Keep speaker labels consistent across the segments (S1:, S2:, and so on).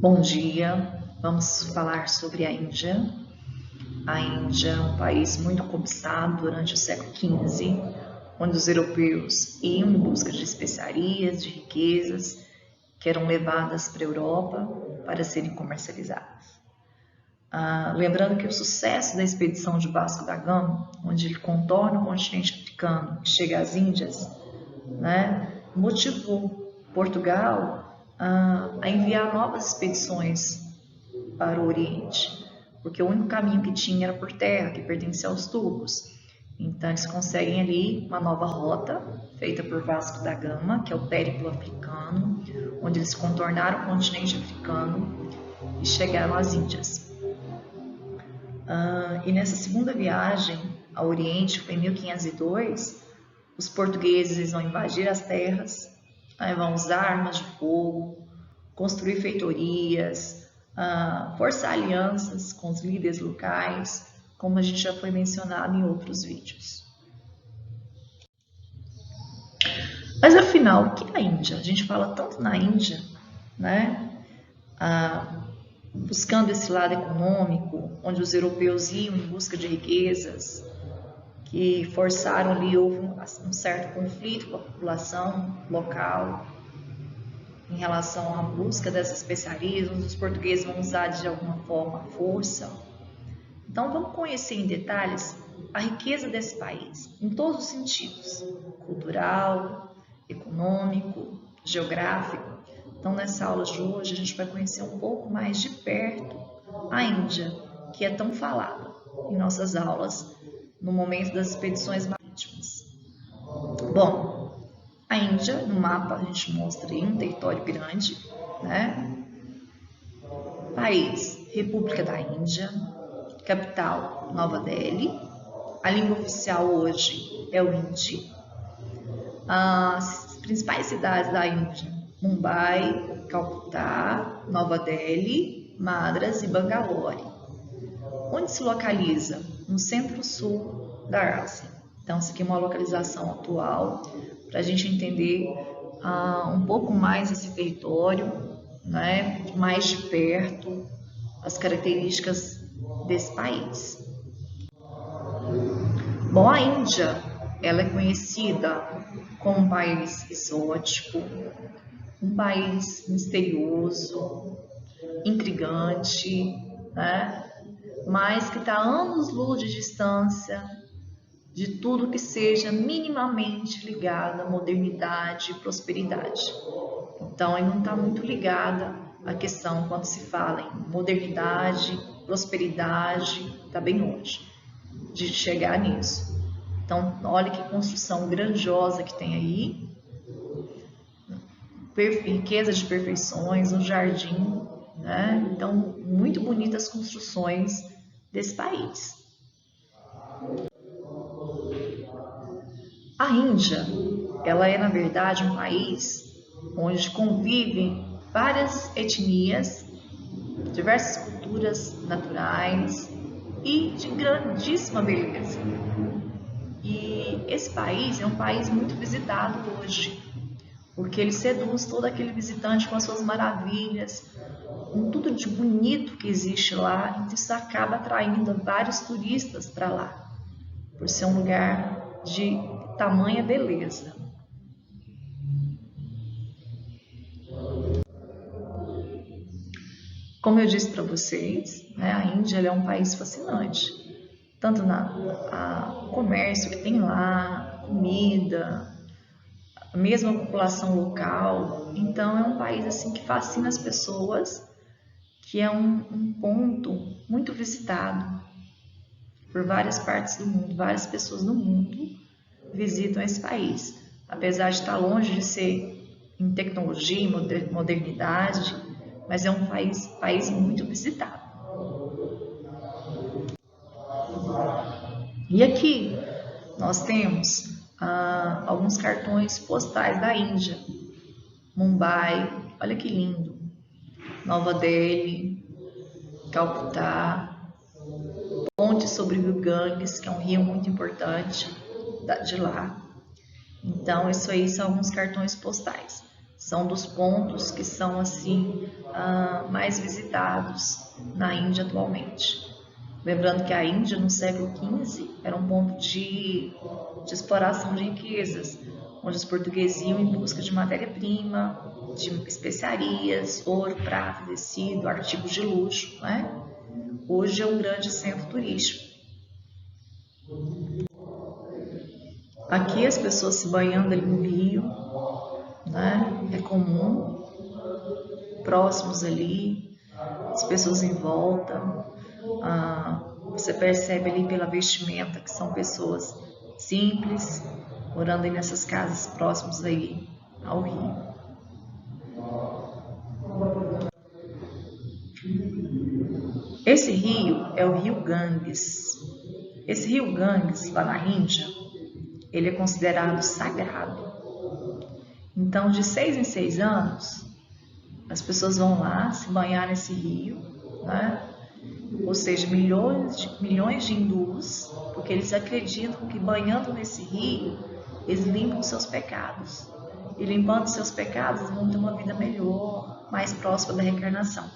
S1: Bom dia, vamos falar sobre a Índia. A Índia é um país muito cobiçado durante o século XV, onde os europeus iam em busca de especiarias, de riquezas, que eram levadas para a Europa para serem comercializadas. Lembrando que o sucesso da expedição de Vasco da Gama, onde ele contorna o continente africano e chega às Índias, motivou Portugal a enviar novas expedições para o Oriente, porque o único caminho que tinha era por terra, que pertencia aos turcos. Então eles conseguem ali uma nova rota, feita por Vasco da Gama, que é o périplo africano, onde eles contornaram o continente africano e chegaram às Índias. E nessa segunda viagem ao Oriente, foi em 1502, os portugueses vão invadir as terras, vão usar armas de fogo, construir feitorias, forçar alianças com os líderes locais, como a gente já foi mencionado em outros vídeos. Mas afinal, o que é a Índia? A gente fala tanto na Índia, buscando esse lado econômico, onde os europeus iam em busca de riquezas, que forçaram ali, houve um certo conflito com a população local em relação à busca dessas especiarias, onde os portugueses vão usar de alguma forma a força. Então vamos conhecer em detalhes a riqueza desse país, em todos os sentidos, cultural, econômico, geográfico. Então nessa aula de hoje a gente vai conhecer um pouco mais de perto a Índia, que é tão falada em nossas aulas no momento das expedições marítimas. Bom, a Índia, no mapa, a gente mostra aí um território grande, País, República da Índia, capital, Nova Delhi. A língua oficial hoje é o Hindi. As principais cidades da Índia: Mumbai, Calcutá, Nova Delhi, Madras e Bangalore. Onde se localiza? No centro-sul da Ásia. Então, essa aqui é uma localização atual para a gente entender um pouco mais esse território, mais de perto, as características desse país. Bom, a Índia, ela é conhecida como um país exótico, um país misterioso, intrigante, mas que está a anos-luz de distância de tudo que seja minimamente ligado à modernidade e prosperidade. Então, ele não está muito ligada à questão quando se fala em modernidade, prosperidade, está bem longe de chegar nisso. Então, olha que construção grandiosa que tem aí, riqueza de perfeições, um jardim, Então, muito bonitas construções desse país. A Índia, ela é, na verdade, um país onde convivem várias etnias, diversas culturas naturais e de grandíssima beleza. E esse país é um país muito visitado hoje, porque ele seduz todo aquele visitante com as suas maravilhas, com tudo de bonito que existe lá, então isso acaba atraindo vários turistas para lá, por ser um lugar de tamanha beleza. Como eu disse para vocês, a Índia é um país fascinante, tanto no comércio que tem lá, comida, mesmo a população local. Então é um país assim que fascina as pessoas, que é um ponto muito visitado por várias partes do mundo, várias pessoas no mundo visitam esse país, apesar de estar longe de ser em tecnologia e modernidade, mas é um país muito visitado. E aqui nós temos alguns cartões postais da Índia. Mumbai, olha que lindo. Nova Delhi, Calcutá, ponte sobre o rio Ganges, que é um rio muito importante de lá. Então, isso aí são alguns cartões postais. são dos pontos que são assim mais visitados na Índia atualmente. Lembrando que a Índia no século XV era um ponto de exploração de riquezas, onde os portugueses iam em busca de matéria-prima, de especiarias, ouro, prata, tecido, artigos de luxo, né? Hoje é um grande centro turístico. Aqui as pessoas se banhando ali no rio, né? É comum, próximos ali, as pessoas em volta. Você percebe ali pela vestimenta que são pessoas simples, morando aí nessas casas próximas aí ao rio. Esse rio é o rio Ganges. Esse rio Ganges, lá na Índia, ele é considerado sagrado. Então, de 6 em 6 anos, as pessoas vão lá se banhar nesse rio, né? Ou seja, milhões de hindus, porque eles acreditam que banhando nesse rio, eles limpam seus pecados. E limpando seus pecados, vão ter uma vida melhor, mais próxima da reencarnação.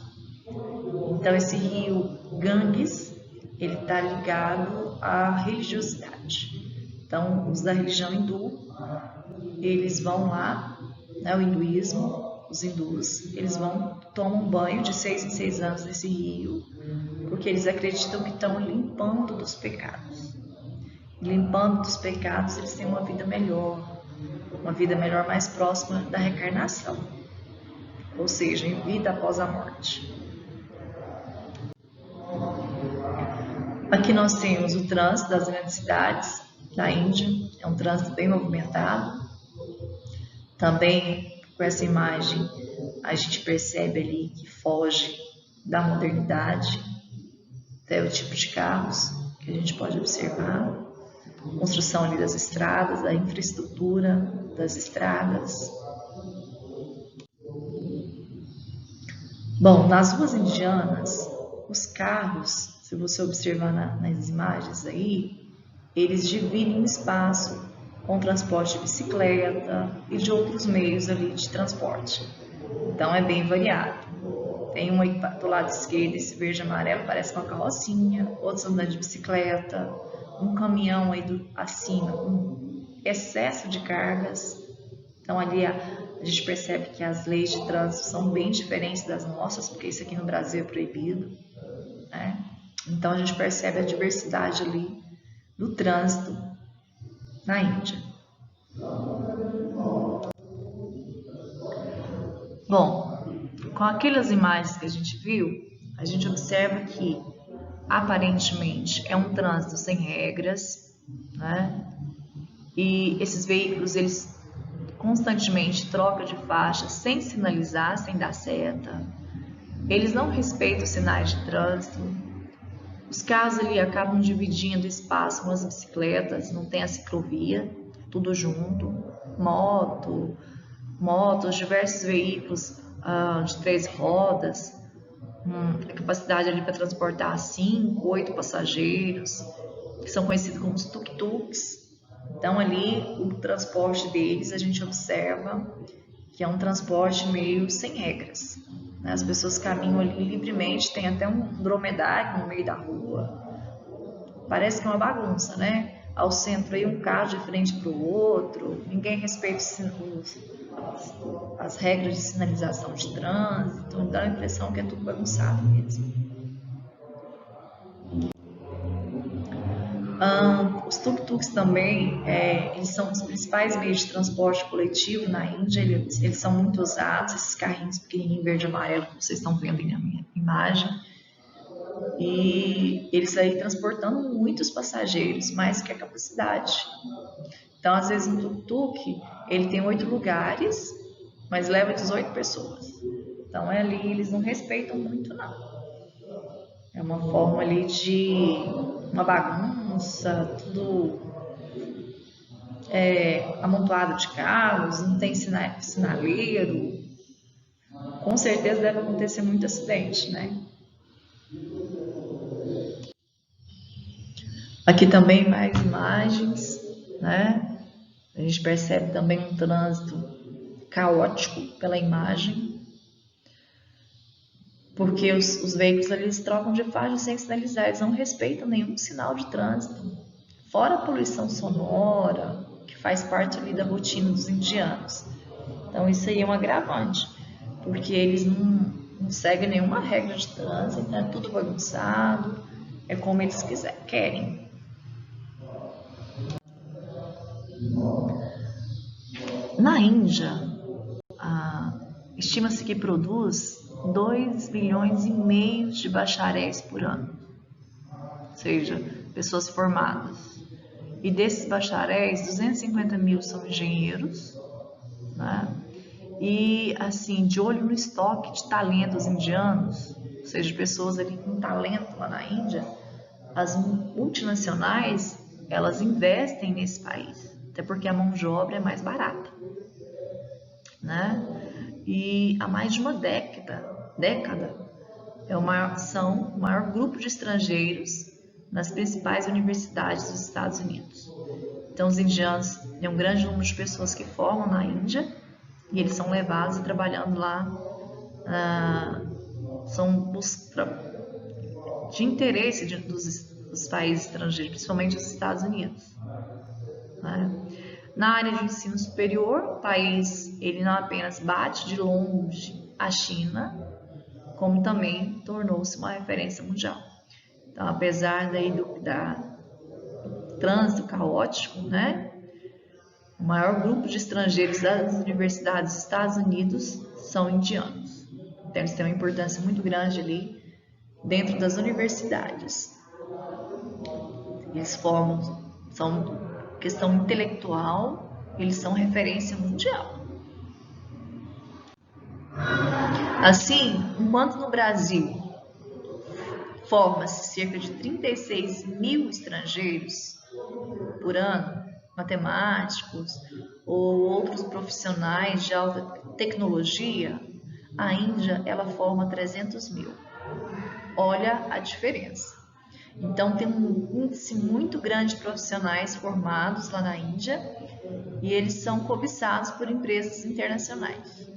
S1: Então, esse rio Ganges, ele está ligado à religiosidade. Então, os da religião hindu, eles vão lá, né, o hinduísmo, os hindus, eles tomam banho de 6 em 6 anos nesse rio, porque eles acreditam que estão limpando dos pecados. Limpando dos pecados, eles têm uma vida melhor mais próxima da reencarnação, ou seja, em vida após a morte. Aqui nós temos o trânsito das grandes cidades da Índia, é um trânsito bem movimentado. Também com essa imagem a gente percebe ali que foge da modernidade, até o tipo de carros que a gente pode observar, construção ali das estradas, da infraestrutura das estradas. Bom, nas ruas indianas, os carros, se você observar nas imagens aí, eles dividem o espaço com transporte de bicicleta e de outros meios ali de transporte. Então é bem variado. Tem um aí do lado esquerdo, esse verde e amarelo, parece uma carrocinha, outros andando de bicicleta, um caminhão aí acima com excesso de cargas. Então ali a gente percebe que as leis de trânsito são bem diferentes das nossas, porque isso aqui no Brasil é proibido, né? Então a gente percebe a diversidade ali do trânsito na Índia. Bom, com aquelas imagens que a gente viu, a gente observa que aparentemente é um trânsito sem regras, né? E esses veículos, eles constantemente trocam de faixa sem sinalizar, sem dar seta. Eles não respeitam os sinais de trânsito. Os carros ali acabam dividindo espaço com as bicicletas, não tem a ciclovia, tudo junto. Motos, diversos veículos de 3 rodas, a capacidade ali para transportar 5, 8 passageiros, que são conhecidos como os tuk-tuks. Então ali o transporte deles a gente observa que é um transporte meio sem regras, né? As pessoas caminham ali livremente, tem até um dromedário no meio da rua, parece que é uma bagunça, né? Ao centro aí um carro de frente para o outro, ninguém respeita as regras de sinalização de trânsito, dá a impressão que é tudo bagunçado mesmo. Os tuk-tuks também, eles são os principais meios de transporte coletivo na Índia, eles são muito usados, esses carrinhos pequenininhos verde e amarelo que vocês estão vendo aí na minha imagem, e eles saem transportando muitos passageiros, mais que a capacidade. Então, às vezes, um tuk-tuk, ele tem 8 lugares, mas leva 18 pessoas. Então, ali eles não respeitam muito, não. É uma forma ali de uma bagunça, tudo amontoado de carros, não tem sinaleiro. Com certeza deve acontecer muito acidente, né? Aqui também mais imagens, né? A gente percebe também um trânsito caótico pela imagem, porque os veículos ali, eles trocam de faixa sem sinalizar, eles não respeitam nenhum sinal de trânsito, fora a poluição sonora, que faz parte ali da rotina dos indianos. Então isso aí é um agravante, porque eles não seguem nenhuma regra de trânsito, é tudo bagunçado, é como eles querem. Na Índia, estima-se que produz 2,5 bilhões de bacharéis por ano, ou seja, pessoas formadas. E desses bacharéis, 250 mil são engenheiros, né? E assim, de olho no estoque de talentos indianos, ou seja, pessoas ali com talento lá na Índia, as multinacionais, elas investem nesse país, até porque a mão de obra é mais barata, né? E há mais de uma década são o maior grupo de estrangeiros nas principais universidades dos Estados Unidos. Então, os indianos têm um grande número de pessoas que formam na Índia e eles são levados e trabalhando lá, são de interesse dos países estrangeiros, principalmente os Estados Unidos, né? Na área de ensino superior, o país ele não apenas bate de longe a China, como também tornou-se uma referência mundial. Então, apesar daí do trânsito caótico, né, o maior grupo de estrangeiros das universidades dos Estados Unidos são indianos. Então, eles têm uma importância muito grande ali dentro das universidades. Eles são questão intelectual, eles são referência mundial. Assim, enquanto no Brasil forma-se cerca de 36 mil estrangeiros por ano, matemáticos ou outros profissionais de alta tecnologia, a Índia ela forma 300 mil. Olha a diferença. Então tem um índice muito grande de profissionais formados lá na Índia e eles são cobiçados por empresas internacionais.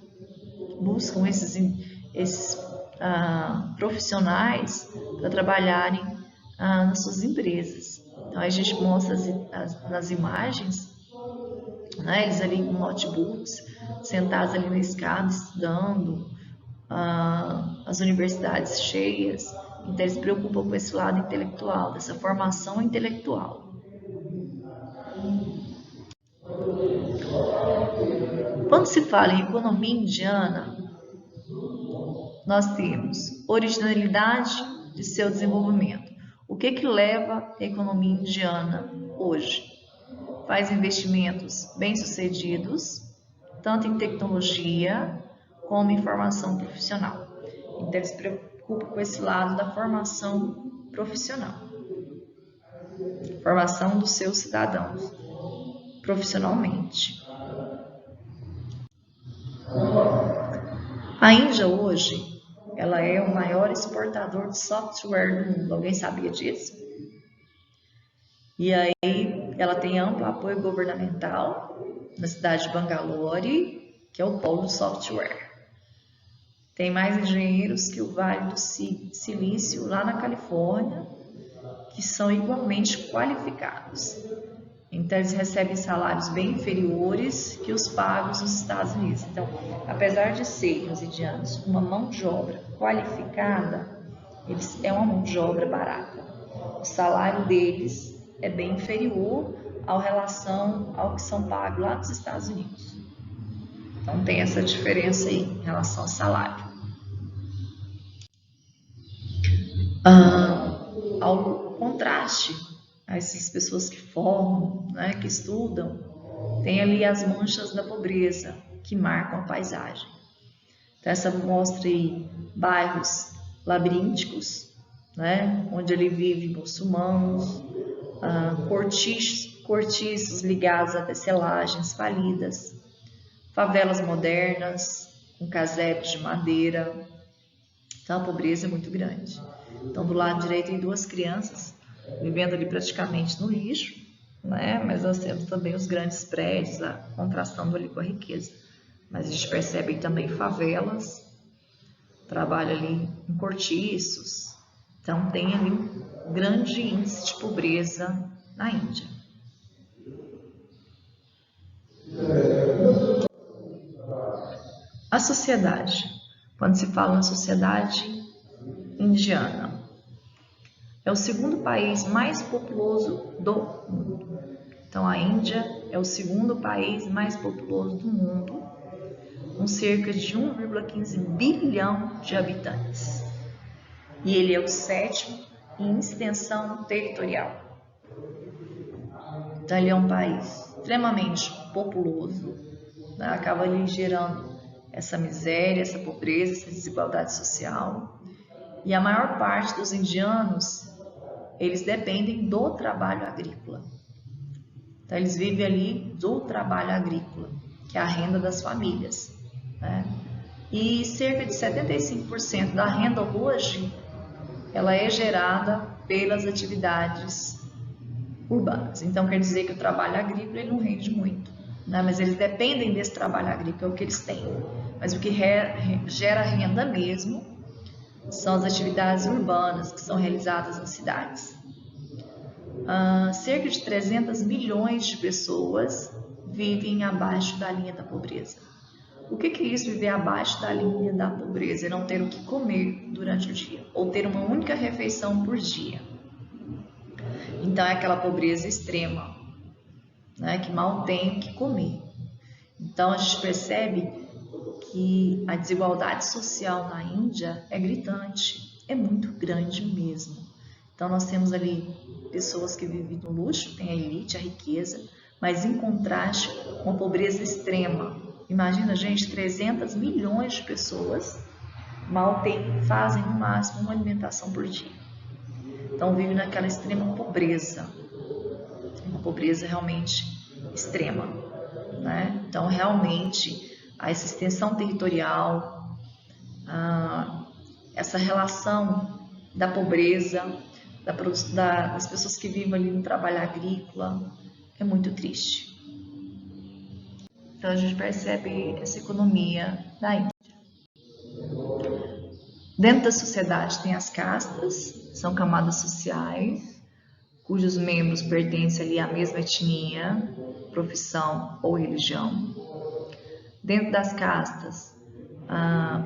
S1: Buscam esses profissionais para trabalharem nas suas empresas. Então a gente mostra nas imagens, né, eles ali com notebooks, sentados ali na escada estudando, as universidades cheias. Então eles se preocupam com esse lado intelectual, dessa formação intelectual. Quando se fala em economia indiana, nós temos originalidade de seu desenvolvimento. O que leva a economia indiana hoje? Faz investimentos bem-sucedidos, tanto em tecnologia como em formação profissional. Então, eles se preocupam com esse lado da formação profissional, formação dos seus cidadãos profissionalmente. A Índia hoje, ela é o maior exportador de software do mundo. Alguém sabia disso? E aí, ela tem amplo apoio governamental na cidade de Bangalore, que é o polo do software. Tem mais engenheiros que o Vale do Silício, lá na Califórnia, que são igualmente qualificados. Então, eles recebem salários bem inferiores que os pagos nos Estados Unidos. Então, apesar de serem os indianos uma mão de obra qualificada, é uma mão de obra barata. O salário deles é bem inferior relação ao que são pagos lá nos Estados Unidos. Então, tem essa diferença aí em relação ao salário. Ao contraste, essas pessoas que formam, né, que estudam, tem ali as manchas da pobreza que marcam a paisagem. Então, essa mostra aí bairros labirínticos, né, onde ali vivem muçulmanos, cortiços ligados a tecelagens falidas, favelas modernas com casebres de madeira. Então, a pobreza é muito grande. Então, do lado direito tem duas crianças vivendo ali praticamente no lixo, né? Mas nós temos também os grandes prédios, contrastando ali com a riqueza. mas a gente percebe também favelas, trabalha ali em cortiços, então tem ali um grande índice de pobreza na Índia. A sociedade, quando se fala na sociedade indiana, é o segundo país mais populoso do mundo. Então a Índia é o segundo país mais populoso do mundo, com cerca de 1,15 bilhão de habitantes. E ele é o sétimo em extensão territorial. Então ele é um país extremamente populoso, né? Acaba ali gerando essa miséria, essa pobreza, essa desigualdade social. E a maior parte dos indianos, eles dependem do trabalho agrícola. Então eles vivem ali do trabalho agrícola, que é a renda das famílias, né? E cerca de 75% da renda hoje, ela é gerada pelas atividades urbanas. Então quer dizer que o trabalho agrícola ele não rende muito, né? Mas eles dependem desse trabalho agrícola, é o que eles têm. Mas o que gera renda mesmo são as atividades urbanas que são realizadas nas cidades. Cerca de 300 milhões de pessoas vivem abaixo da linha da pobreza. O que é isso, viver abaixo da linha da pobreza? É não ter o que comer durante o dia, ou ter uma única refeição por dia. Então é aquela pobreza extrema, né, que mal tem o que comer. Então a gente percebe que a desigualdade social na Índia é gritante, é muito grande mesmo. Então nós temos ali pessoas que vivem no luxo, tem a elite, a riqueza, mas em contraste com a pobreza extrema. Imagina, gente, 300 milhões de pessoas mal fazem no máximo uma alimentação por dia. Então vivem naquela extrema pobreza, uma pobreza realmente extrema, né? Então realmente essa extensão territorial, essa relação da pobreza, das pessoas que vivem ali no trabalho agrícola, é muito triste. Então a gente percebe essa economia da Índia. Dentro da sociedade tem as castas, são camadas sociais, cujos membros pertencem ali à mesma etnia, profissão ou religião. Dentro das castas,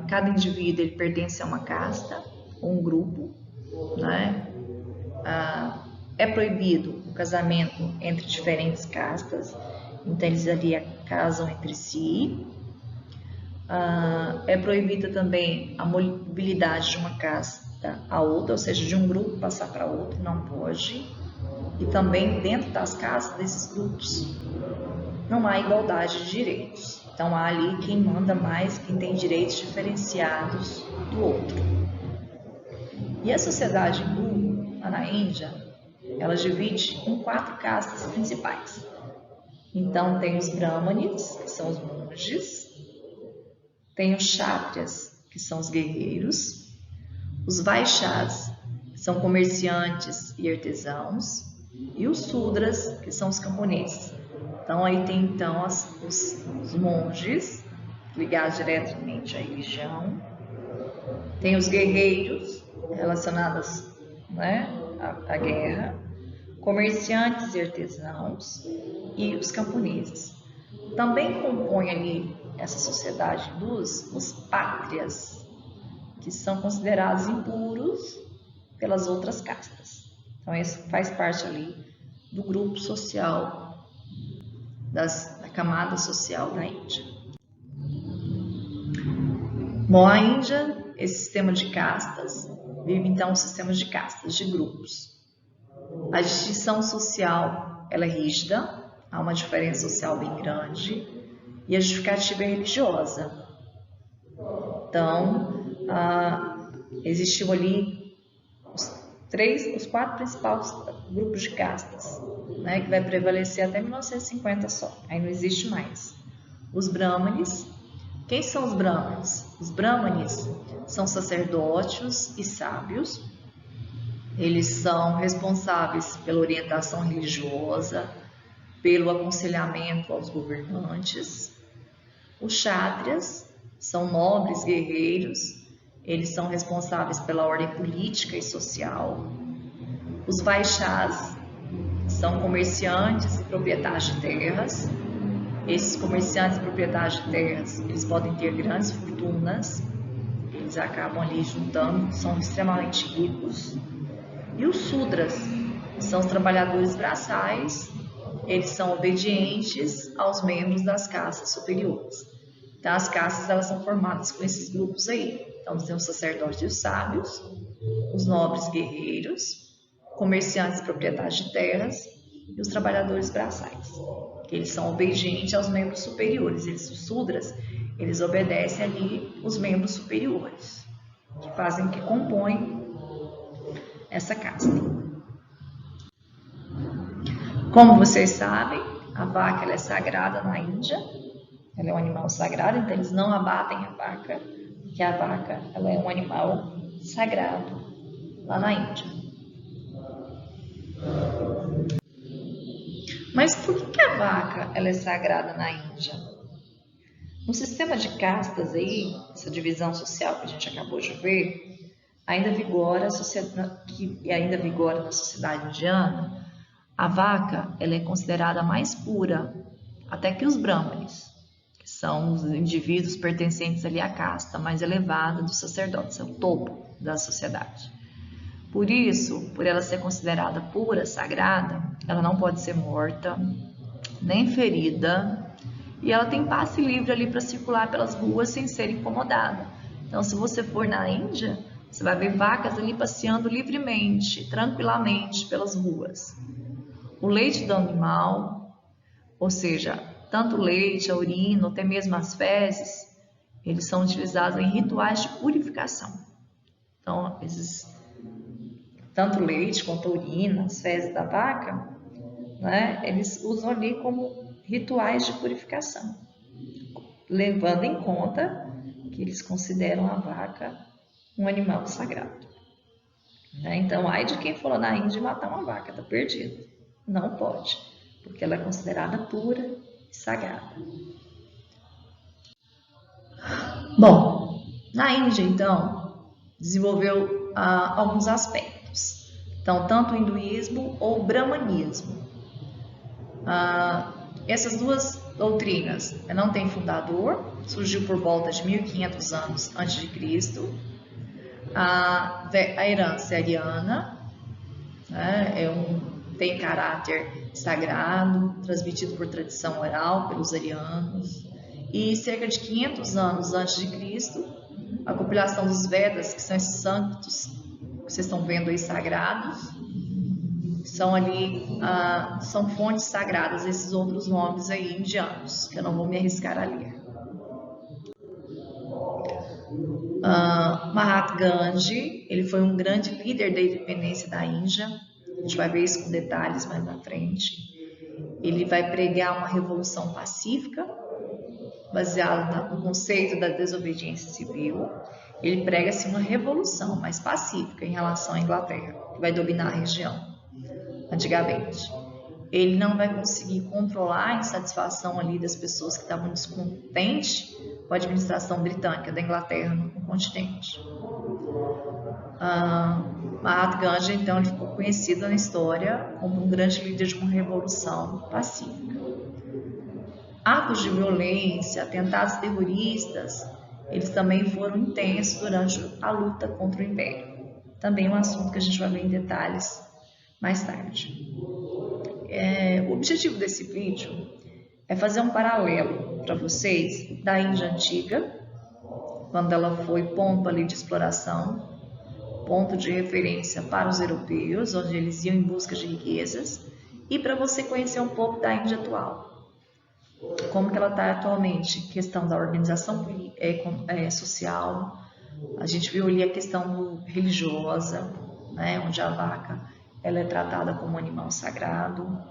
S1: cada indivíduo ele pertence a uma casta ou um grupo, né? É proibido o casamento entre diferentes castas, então eles ali casam entre si. É proibida também a mobilidade de uma casta a outra, ou seja, de um grupo passar para outro, não pode. E também dentro das castas desses grupos não há igualdade de direitos. Então há ali quem manda mais, quem tem direitos diferenciados do outro. E a sociedade hindu, lá na Índia, ela divide em 4 castas principais. Então tem os brahmanes, que são os monges, tem os kshatriyas, que são os guerreiros, os vaishyas, que são comerciantes e artesãos, e os sudras, que são os camponeses. Então aí tem então os monges, ligados diretamente à religião, tem os guerreiros, relacionados, né, à guerra, comerciantes e artesãos e os camponeses. Também compõem ali essa sociedade os pátrias, que são considerados impuros pelas outras castas. Então isso faz parte ali do grupo social, da camada social da Índia. Bom, a Índia, esse sistema de castas, vive então um sistema de castas, de grupos. A distinção social ela é rígida, há uma diferença social bem grande, e a justificativa é religiosa. Então, existiu ali os 4 principais grupos de castas, né, que vai prevalecer até 1950 só, aí não existe mais. Os brahmanes. Quem são os brahmanes? Os brahmanes são sacerdotes e sábios. Eles são responsáveis pela orientação religiosa, pelo aconselhamento aos governantes. Os kshatriyas são nobres guerreiros, eles são responsáveis pela ordem política e social. Os vaishyas são comerciantes e proprietários de terras. Esses comerciantes e proprietários de terras, eles podem ter grandes fortunas, eles acabam ali juntando, são extremamente ricos. E os sudras são os trabalhadores braçais, eles são obedientes aos membros das castas superiores. Então, as castas elas são formadas com esses grupos aí. Então, nós temos os sacerdotes e os sábios, os nobres guerreiros, comerciantes e proprietários de terras e os trabalhadores braçais, que eles são obedientes aos membros superiores. Os sudras, eles obedecem ali os membros superiores, que compõem essa casta. Como vocês sabem, a vaca ela é sagrada na Índia, ela é um animal sagrado, então eles não abatem a vaca, porque a vaca ela é um animal sagrado lá na Índia. Mas por que a vaca ela é sagrada na Índia? No sistema de castas aí, essa divisão social que a gente acabou de ver, ainda vigora na sociedade indiana. A vaca ela é considerada mais pura até que os brahmanes, que são os indivíduos pertencentes ali à casta mais elevada dos sacerdotes, é o topo da sociedade. Por isso, por ela ser considerada pura, sagrada, ela não pode ser morta, nem ferida, e ela tem passe livre ali para circular pelas ruas sem ser incomodada. Então, se você for na Índia, você vai ver vacas ali passeando livremente, tranquilamente pelas ruas. O leite do animal, ou seja, tanto o leite, a urina, ou até mesmo as fezes, eles são utilizados em rituais de purificação. Então, tanto o leite quanto a urina, as fezes da vaca, né, eles usam ali como rituais de purificação, levando em conta que eles consideram a vaca um animal sagrado. Então, ai de quem for lá na Índia matar uma vaca, está perdido. Não pode, porque ela é considerada pura e sagrada. Bom, na Índia, então, desenvolveu alguns aspectos. Então, tanto o hinduísmo ou o brahmanismo. Essas duas doutrinas não têm fundador, surgiu por volta de 1500 anos antes de Cristo. A herança é ariana, né, tem caráter sagrado, transmitido por tradição oral pelos arianos. E cerca de 500 anos antes de Cristo, a compilação dos Vedas, que são esses santos que vocês estão vendo aí sagrados, são fontes sagradas, esses outros nomes aí indianos, que eu não vou me arriscar a ler. Mahatma Gandhi, ele foi um grande líder da independência da Índia. A gente vai ver isso com detalhes mais na frente. Ele vai pregar uma revolução pacífica, baseada no conceito da desobediência civil. Ele prega assim, uma revolução mais pacífica em relação à Inglaterra, que vai dominar a região antigamente. Ele não vai conseguir controlar a insatisfação ali das pessoas que estavam descontentes com a administração britânica da Inglaterra no continente. Mahatma Gandhi, então, ele ficou conhecido na história como um grande líder de uma revolução pacífica. Atos de violência, atentados terroristas, eles também foram intensos durante a luta contra o Império. Também um assunto que a gente vai ver em detalhes mais tarde. O objetivo desse vídeo é fazer um paralelo para vocês da Índia Antiga, quando ela foi ponto ali de exploração, ponto de referência para os europeus, onde eles iam em busca de riquezas, e para você conhecer um pouco da Índia atual. Como que ela está atualmente, questão da organização social, a gente viu ali a questão religiosa, né, onde a vaca ela é tratada como um animal sagrado,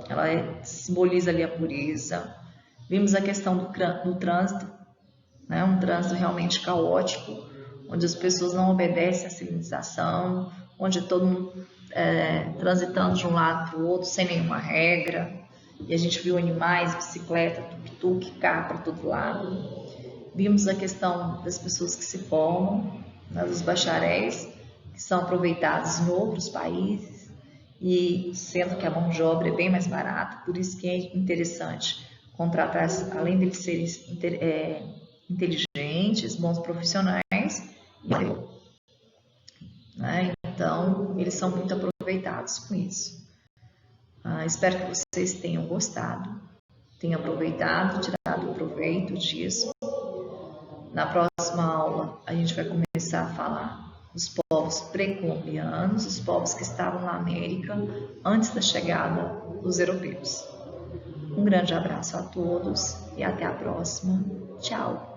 S1: ela simboliza ali a pureza. Vimos a questão do trânsito, né, um trânsito realmente caótico, onde as pessoas não obedecem à civilização, onde todo mundo transitando de um lado para o outro sem nenhuma regra. E a gente viu animais, bicicleta, tuk-tuk, carro para todo lado. Vimos a questão das pessoas que se formam, né, dos bacharéis, que são aproveitados em outros países, e sendo que a mão de obra é bem mais barata, por isso que é interessante contratar, além deles serem inteligentes, bons profissionais, né? Então, eles são muito aproveitados com isso. Espero que vocês tenham gostado, tenham aproveitado, tirado proveito disso. Na próxima aula, a gente vai começar a falar dos povos pré-colombianos, os povos que estavam na América antes da chegada dos europeus. Um grande abraço a todos e até a próxima. Tchau!